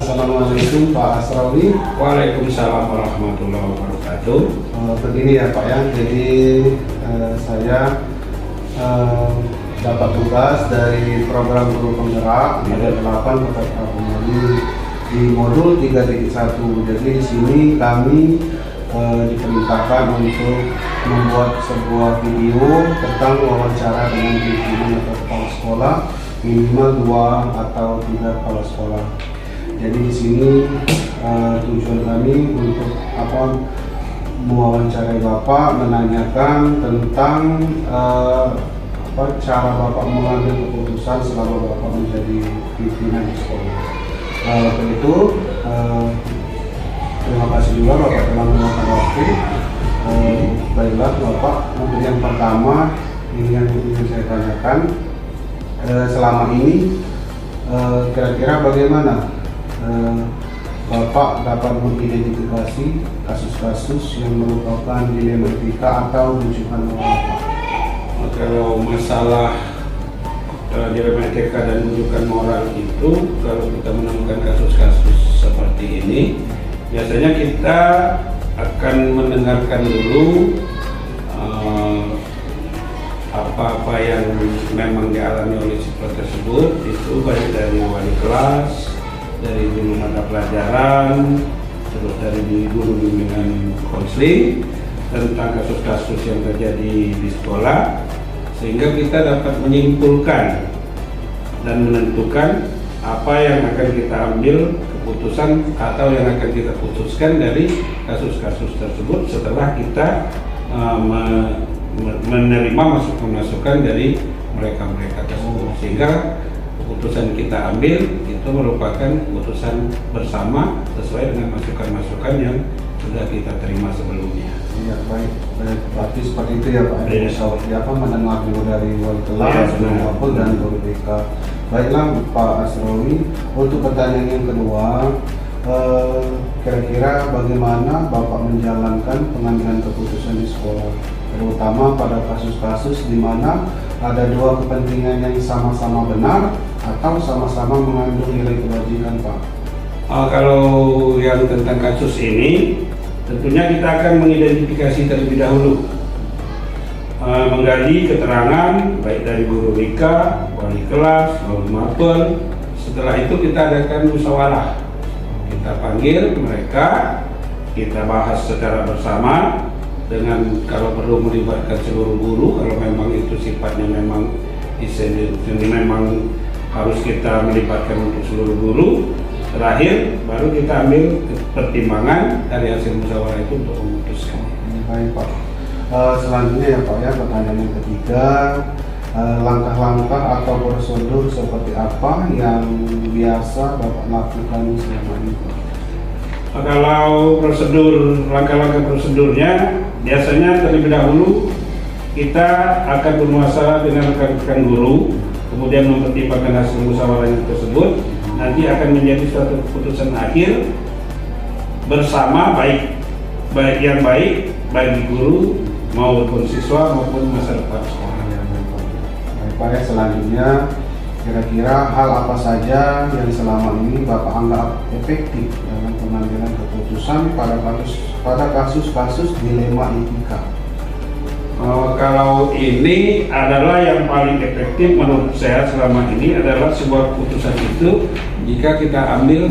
Assalamualaikum Pak Asrawi. Waalaikumsalam warahmatullahi wabarakatuh. Begini ya Pak ya, jadi saya dapat tugas dari program guru penggerak ada 8 Kota Pramudia di modul 3.1. Jadi di sini kami diperintahkan untuk membuat sebuah video tentang wawancara dengan pimpinan atau kepala sekolah, minimal 2 atau 3 kepala sekolah. Jadi di sini tujuan kami untuk mewawancarai Bapak, menanyakan tentang cara Bapak mengambil keputusan selama Bapak menjadi pimpinan di sekolah. Begitu. Terima kasih juga Bapak telah meluangkan waktu. Baiklah Bapak, untuk yang pertama ini yang ingin saya tanyakan, selama ini kira-kira bagaimana Bapak dapat mengidentifikasi kasus-kasus yang merupakan dilema etika atau rujukan moral? Kalau masalah dilema etika dan rujukan moral itu, kalau kita menemukan kasus-kasus seperti ini, biasanya kita akan mendengarkan dulu apa-apa yang memang dialami oleh siswa tersebut, itu baik dari wali kelas, dari guru mata pelajaran, terus dari guru bimbingan konseling tentang kasus-kasus yang terjadi di sekolah, sehingga kita dapat menyimpulkan dan menentukan apa yang akan kita ambil keputusan atau yang akan kita putuskan dari kasus-kasus tersebut setelah kita menerima masukan-masukan dari mereka-mereka tersebut, sehingga keputusan kita ambil itu merupakan keputusan bersama sesuai dengan masukan-masukan yang sudah kita terima sebelumnya. Iya, baik. Berarti seperti itu ya Pak. Siapa mendengar dulu dari wali kelas, maupun dan guru BK. Baiklah Pak Asrawi, untuk pertanyaan yang kedua, kira-kira bagaimana Bapak menjalankan pengambilan keputusan di sekolah, terutama pada kasus-kasus di mana ada dua kepentingan yang sama-sama benar atau sama-sama mengandung nilai kewajiban Pak? Kalau yang tentang kasus ini, tentunya kita akan mengidentifikasi terlebih dahulu, menggali keterangan baik dari guru BK, wali kelas, guru mapel. Setelah itu kita adakan musyawarah, kita panggil mereka, kita bahas secara bersama dengan kalau perlu melibatkan seluruh guru, kalau memang itu sifatnya memang memang harus kita melibatkan untuk seluruh guru. Terakhir baru kita ambil pertimbangan dari hasil musyawarah itu untuk memutuskan. Baik Pak. Selanjutnya ya Pak ya, pertanyaan yang ketiga, langkah-langkah atau prosedur seperti apa yang biasa Bapak lakukan selama ini Pak? Kalau langkah-langkah prosedurnya, biasanya terlebih dahulu kita akan bermuasalah dengan rekan-rekan guru, kemudian mempertimbangkan hasil musyawarah tersebut, nanti akan menjadi suatu keputusan akhir bersama, baik bagi guru maupun siswa maupun masa depan sekolah. Baik Pak ya, selanjutnya kira-kira hal apa saja yang selama ini Bapak anggap efektif dalam pengambilan keputusan pada kasus-kasus dilema etika? Kalau ini adalah yang paling efektif menurut saya selama ini adalah sebuah keputusan itu jika kita ambil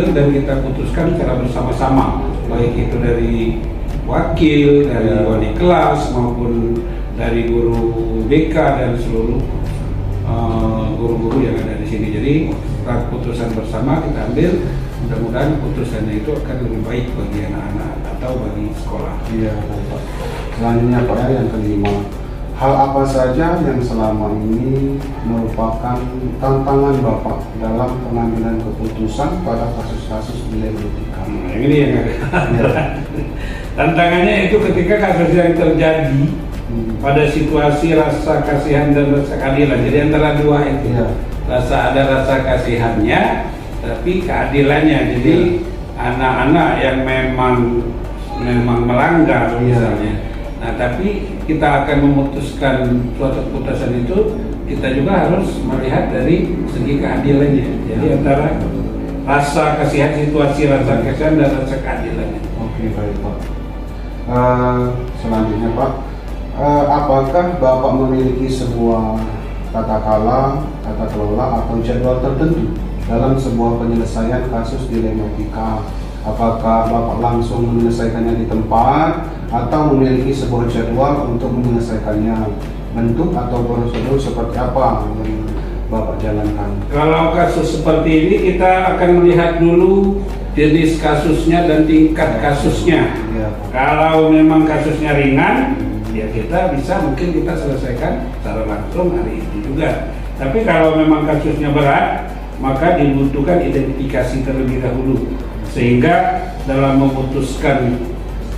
dan kita putuskan secara bersama-sama, baik itu dari wakil, dari wali kelas maupun dari guru BK dan seluruh guru-guru yang ada di sini. Jadi keputusan bersama kita ambil, mudah-mudahan keputusannya itu akan lebih baik bagi anak-anak atau bagi sekolah. Iya Pak. Selanjutnya Pak ya, yang kelima, hal apa saja yang selama ini merupakan tantangan Bapak dalam pengambilan keputusan pada kasus-kasus dilema etika? Ini yang ada. Tantangannya itu ketika kasus yang terjadi pada situasi rasa kasihan dan rasa keadilan. Jadi antara dua itu, ada rasa kasihannya, tapi keadilannya. Jadi anak-anak yang memang melanggar misalnya. Nah, tapi kita akan memutuskan suatu keputusan itu, kita juga harus melihat dari segi keadilannya. Jadi antara rasa kasihan situasi, rasa kasihan dan rasa keadilan. Oke, baik Pak. Selanjutnya Pak, apakah Bapak memiliki sebuah tata kelola atau jadwal tertentu dalam sebuah penyelesaian kasus dilematika? Apakah Bapak langsung menyelesaikannya di tempat atau memiliki sebuah jadwal untuk menyelesaikannya? Bentuk atau prosedur seperti apa yang Bapak jalankan? Kalau kasus seperti ini kita akan melihat dulu jenis kasusnya dan tingkat kasusnya. Ya, Kalau memang kasusnya ringan, ya kita bisa mungkin kita selesaikan secara langsung hari itu juga. Tapi kalau memang kasusnya berat, maka dibutuhkan identifikasi terlebih dahulu. Sehingga dalam memutuskan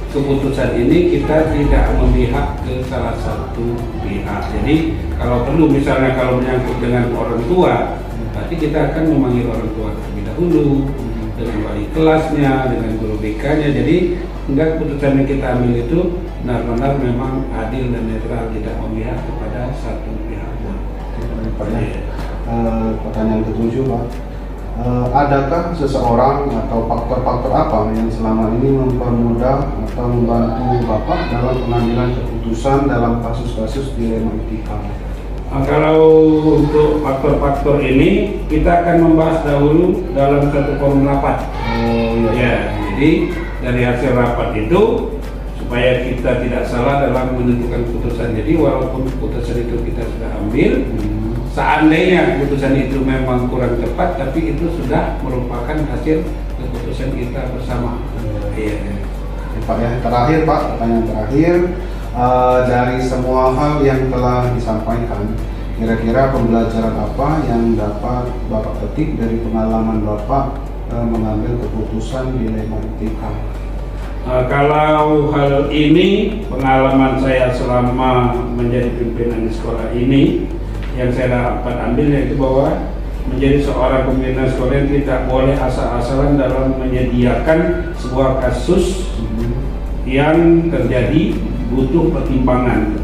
keputusan ini kita tidak memihak ke salah satu pihak. Jadi kalau perlu misalnya kalau menyangkut dengan orang tua, berarti kita akan memanggil orang tua terlebih dahulu, dengan wali kelasnya, dengan guru BK-nya. Jadi hingga keputusan yang kita ambil itu benar-benar memang adil dan netral, tidak memihak kepada satu pihak pun. Pak, pertanyaan ketujuh Pak, adakah seseorang atau faktor-faktor apa yang selama ini mempermudah atau membantu Bapak dalam pengambilan keputusan dalam kasus-kasus dilema etika? Kalau untuk faktor-faktor ini kita akan membahas dahulu dalam satu forum rapat. Ya, jadi dari hasil rapat itu supaya kita tidak salah dalam menentukan keputusan. Jadi walaupun keputusan itu kita sudah ambil, seandainya keputusan itu memang kurang tepat, tapi itu sudah merupakan hasil keputusan kita bersama. Iya. Pak ya, terakhir Pak, pertanyaan terakhir. Dari semua hal yang telah disampaikan, kira-kira pembelajaran apa yang dapat Bapak petik dari pengalaman Bapak mengambil keputusan dilema etika? Kalau hal ini, pengalaman saya selama menjadi pimpinan di sekolah ini, yang saya dapat ambil yaitu bahwa menjadi seorang pimpinan sekolah yang tidak boleh asal-asalan dalam menyediakan sebuah kasus yang terjadi, butuh pertimbangan.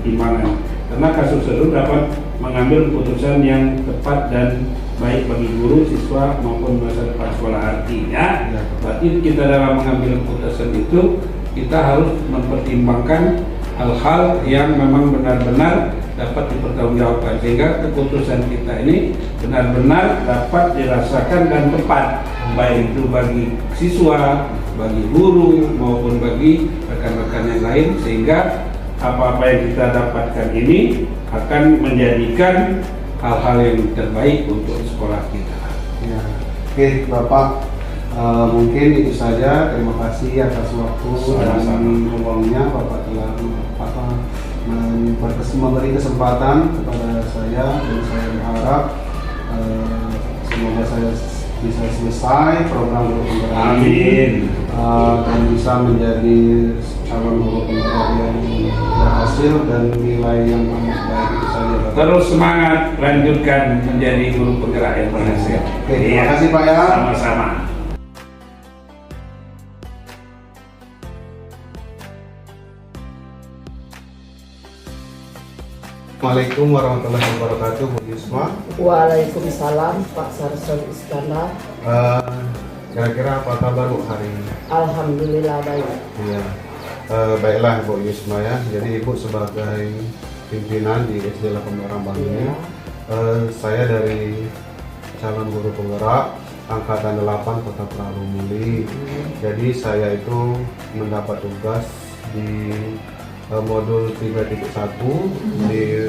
Karena kasus tersebut dapat mengambil keputusan yang tepat dan baik bagi guru, siswa maupun masa depan sekolah. Artinya, berarti kita dalam mengambil keputusan itu kita harus mempertimbangkan hal-hal yang memang benar-benar dapat dipertanggungjawabkan, sehingga keputusan kita ini benar-benar dapat dirasakan dan tepat, baik itu bagi siswa, bagi guru maupun bagi rekan-rekan yang lain, sehingga apa-apa yang kita dapatkan ini akan menjadikan hal-hal yang terbaik untuk sekolah kita. Ya. Oke Bapak, mungkin itu saja. Terima kasih atas waktu dan ruangnya Bapak telah memberi kesempatan kepada saya, dan saya berharap semoga saya bisa selesai program guru penggerak ini dan bisa menjadi calon guru penggerak yang berhasil dan nilai yang amat baik. Itu saja Bapak. Terus semangat, lanjutkan menjadi guru penggerak yang berhasil. Oke, terima kasih Pak ya. Sama-sama. Assalamualaikum warahmatullahi wabarakatuh, Bu Yusma. Waalaikumsalam, Pak Sarson Iskandar. Kira-kira apa kabar Bu hari ini? Alhamdulillah baik. Iya. Baiklah Bu Yusma ya. Jadi Ibu sebagai pimpinan di SD Lapan Rambang ini, saya dari calon guru penggerak angkatan 8 Kota Prabu Muli. Jadi saya itu mendapat tugas di modul 3.1 di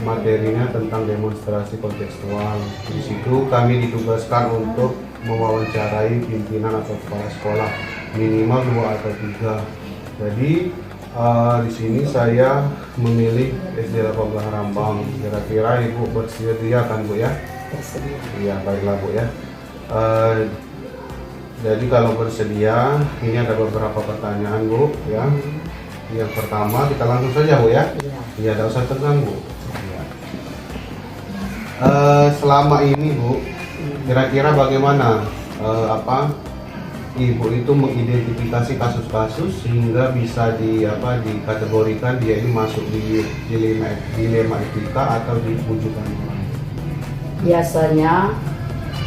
materinya tentang demonstrasi kontekstual. Di situ kami ditugaskan untuk mewawancarai pimpinan atau kepala sekolah minimal 2 atau 3. Jadi di sini saya memilih SD 18 Rambang. Kira-kira Ibu bersedia kan Bu ya? Bersedia. Iya, baiklah Bu ya. Jadi kalau bersedia, ini ada beberapa pertanyaan Bu ya. Yang pertama kita langsung saja Bu ya. Iya, tidak usah tegang Bu. Ya. Selama ini Bu, kira-kira bagaimana Ibu itu mengidentifikasi kasus-kasus sehingga bisa dikategorikan dia ini masuk di dilema etika atau di bujukan orang? Biasanya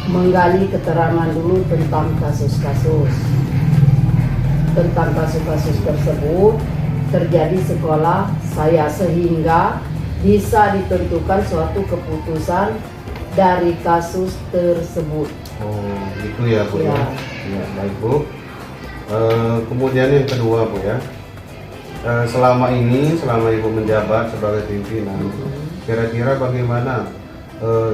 menggali keterangan dulu tentang kasus-kasus. Tentang kasus-kasus tersebut terjadi sekolah saya sehingga bisa ditentukan suatu keputusan dari kasus tersebut. Oh, itu ya Bu ya. Ya. Ya, baik Bu. Kemudian yang kedua Bu ya. Selama Ibu menjabat sebagai pimpinan, kira-kira bagaimana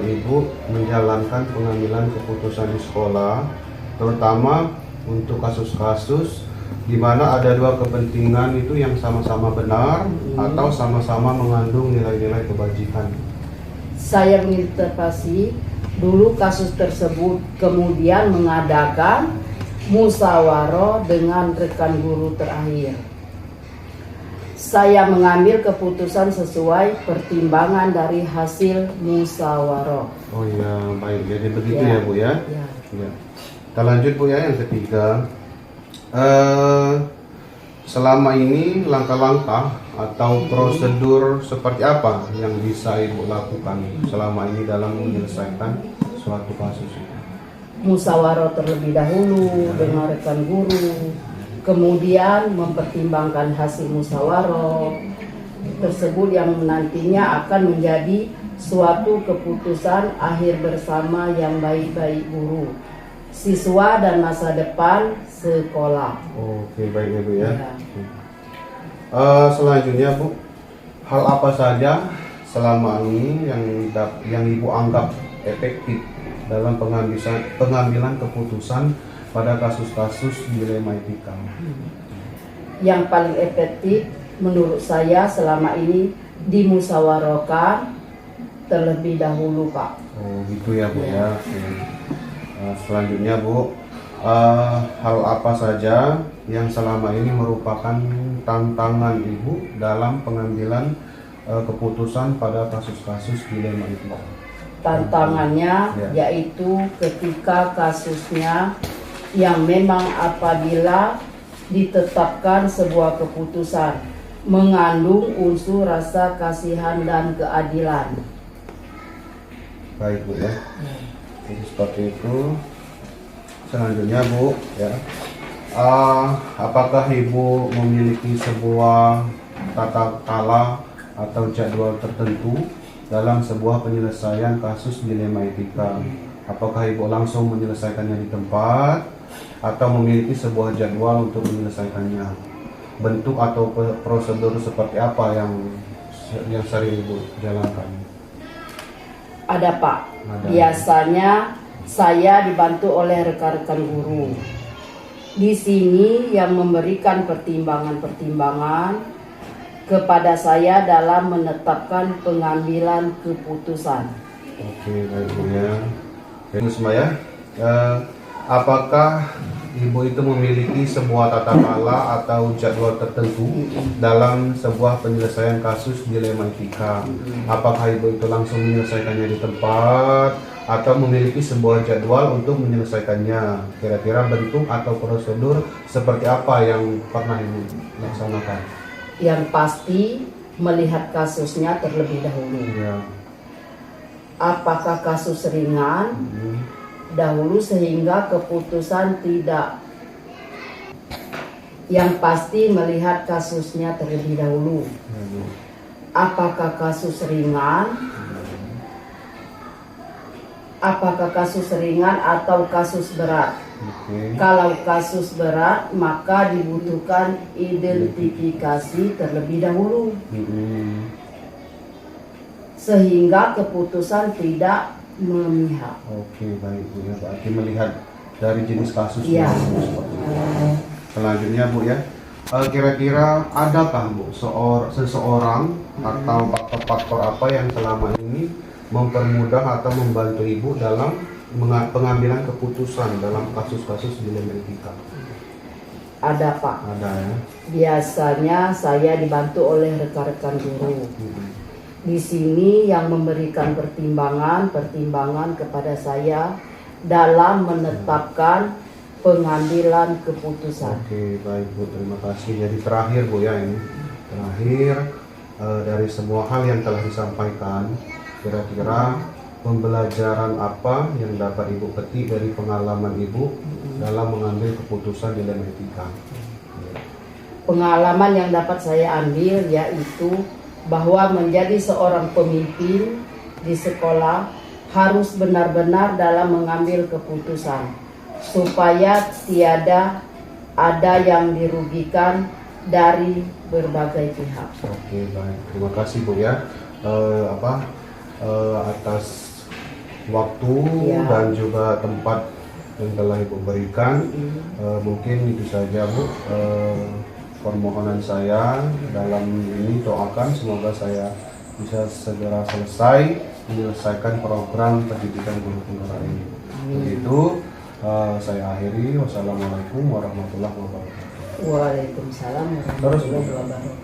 Ibu menjalankan pengambilan keputusan di sekolah, terutama untuk kasus-kasus di mana ada dua kepentingan itu yang sama-sama benar atau sama-sama mengandung nilai-nilai kebajikan. Saya menginterpretasi dulu kasus tersebut, kemudian mengadakan musyawarah dengan rekan guru terakhir. Saya mengambil keputusan sesuai pertimbangan dari hasil musyawarah. Oh iya, baik. Jadi begitu ya Bu ya. Ya. Ya. Kita lanjut Bu ya, yang ketiga. Selama ini langkah-langkah atau prosedur seperti apa yang bisa Ibu lakukan selama ini dalam menyelesaikan suatu kasus? Musyawarah terlebih dahulu dengan rekan guru, kemudian mempertimbangkan hasil musyawarah tersebut yang nantinya akan menjadi suatu keputusan akhir bersama yang baik-baik guru, siswa dan masa depan sekolah. Oke, baik ya Bu ya. Ya. Selanjutnya Bu, hal apa saja selama ini yang Ibu anggap efektif dalam pengambilan keputusan pada kasus-kasus dilema etika? Yang paling efektif menurut saya selama ini dimusyawarahkan terlebih dahulu, Pak. Oh gitu ya Bu ya. Oke. Selanjutnya Bu, hal apa saja yang selama ini merupakan tantangan Ibu dalam pengambilan keputusan pada kasus-kasus dilema etika? Tantangannya Ya. yaitu ketika kasusnya yang memang apabila ditetapkan sebuah keputusan mengandung unsur rasa kasihan dan keadilan. Baik Bu ya. Jadi seperti itu. Selanjutnya Bu ya, apakah Ibu memiliki sebuah tata cara atau jadwal tertentu dalam sebuah penyelesaian kasus dilema etika? Apakah Ibu langsung menyelesaikannya di tempat atau memiliki sebuah jadwal untuk menyelesaikannya? Bentuk atau prosedur seperti apa yang sering Ibu jalankan? Ada, Pak. Ada. Biasanya saya dibantu oleh rekan-rekan guru. Di sini yang memberikan pertimbangan-pertimbangan kepada saya dalam menetapkan pengambilan keputusan. Oke, baik Bu ya. Oke, semua ya. Apakah Ibu itu memiliki sebuah tata cara atau jadwal tertentu dalam sebuah penyelesaian kasus dilema etika? Apakah Ibu itu langsung menyelesaikannya di tempat atau memiliki sebuah jadwal untuk menyelesaikannya? Kira-kira bentuk atau prosedur seperti apa yang pernah Ibu laksanakan? Yang pasti melihat kasusnya terlebih dahulu. Ya. Apakah kasus ringan dahulu sehingga keputusan tidak. Yang pasti melihat kasusnya terlebih dahulu. Apakah kasus ringan? Apakah kasus ringan atau kasus berat? Oke. Kalau kasus berat maka dibutuhkan identifikasi terlebih dahulu sehingga keputusan tidak memihak. Oke, baik Bu ya. Berarti melihat dari jenis kasusnya. Iya. Selanjutnya Bu ya, kira-kira adakah Bu seseorang atau faktor-faktor apa yang selama ini mempermudah atau membantu Ibu dalam pengambilan keputusan dalam kasus-kasus dilema etika? Ada, Pak. Ada ya. Biasanya saya dibantu oleh rekan-rekan guru. Di sini yang memberikan pertimbangan kepada saya dalam menetapkan pengambilan keputusan. Oke, baik Bu, terima kasih. Jadi terakhir Bu ya, ini terakhir dari semua hal yang telah disampaikan, kira-kira pembelajaran apa yang dapat Ibu petik dari pengalaman Ibu dalam mengambil keputusan dilema etika? Pengalaman yang dapat saya ambil yaitu bahwa menjadi seorang pemimpin di sekolah harus benar-benar dalam mengambil keputusan supaya tiada ada yang dirugikan dari berbagai pihak. Oke, baik. Terima kasih Bu ya atas waktu Ya. dan juga tempat yang telah Ibu berikan. Mungkin itu saja Bu permohonan saya dalam ini. Doakan semoga saya bisa segera selesai menyelesaikan program pendidikan guru penggerak ini. Begitu saya akhiri. Wassalamualaikum warahmatullahi wabarakatuh. Waalaikumsalam warahmatullahi wabarakatuh.